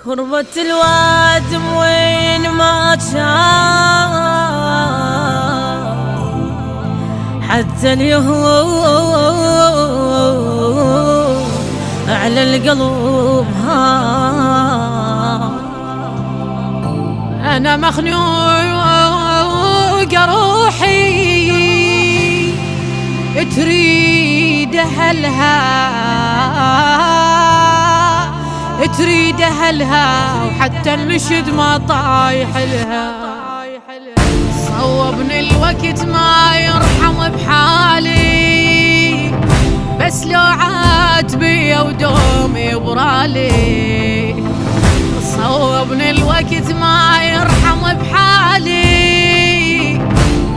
كربة الوادم وين ما كان حتى اليهود على القلب أنا مخنوق روحي تريد أهلها تريد أهلها وحتى النشد ما طايح لها. صوبني الوقت ما يرحم بحالي بس لو عاد بيا ودومي برالي. صوبني الوقت ما يرحم بحالي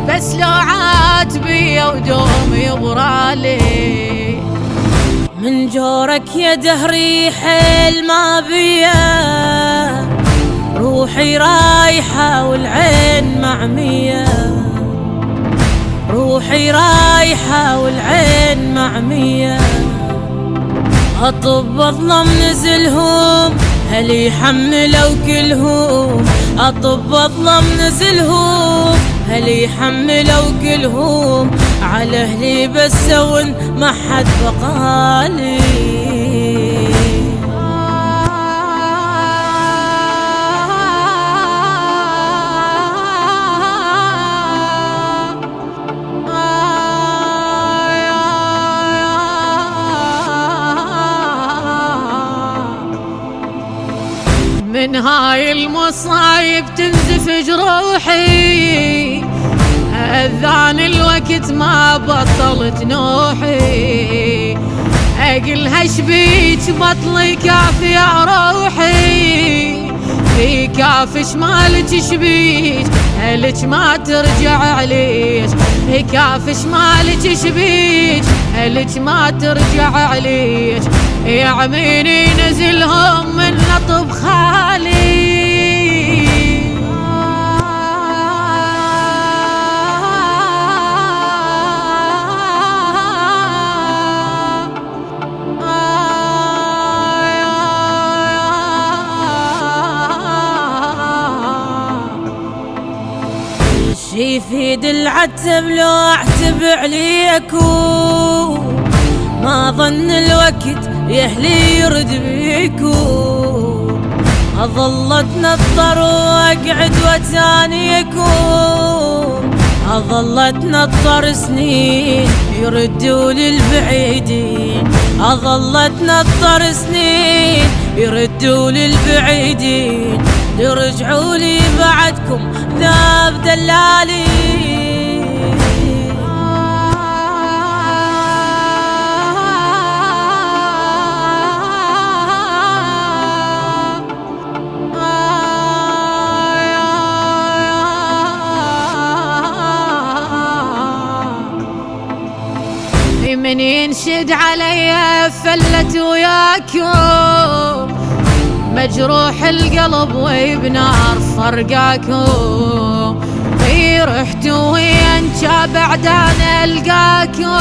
بس لو عاد بيا ودومي برالي. من جورك يا دهري حيل ما بيا روحي رايحة والعين معمية روحي رايحة والعين معمية. أطب أظلم نزلهم هل يحملوا كلهم أطب أظلم نزلهم هل يحملوا كلهم على أهلي بس ون ما حد بقالي. من هاي المصايب تنزف جروحي أذان الوقت ما بطلت نوحي. أقلها شبيك بطلي كافي يا روحي في كافش مالك شبيك هلك ما ترجع عليك في كافش مالك شبيك هلك ما ترجع عليك. يا عميني نزلهم من لطب خالي شي يفيد العتب لو اعتب عليكو ما ظن الوقت يهلي يرد بيكو. أظل اتنطر واقعد وتانيكم أظل اتنطر سنين يردوا للبعيدين أظل اتنطر سنين يردوا للبعيدين. يرجعوا لي بعدكم ذاب دلالي من ينشد علي فلت وياكم مجروح القلب وبنار فرقاكم. رحتوا وينشا بعد انا القاكم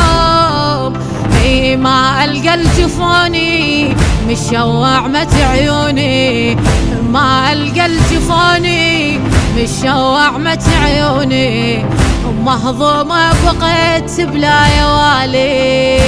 ما القى الجفوني مشوع مت عيوني ما القى الجفوني مشوع مت عيوني. مهضومة بقيت بلا يوالي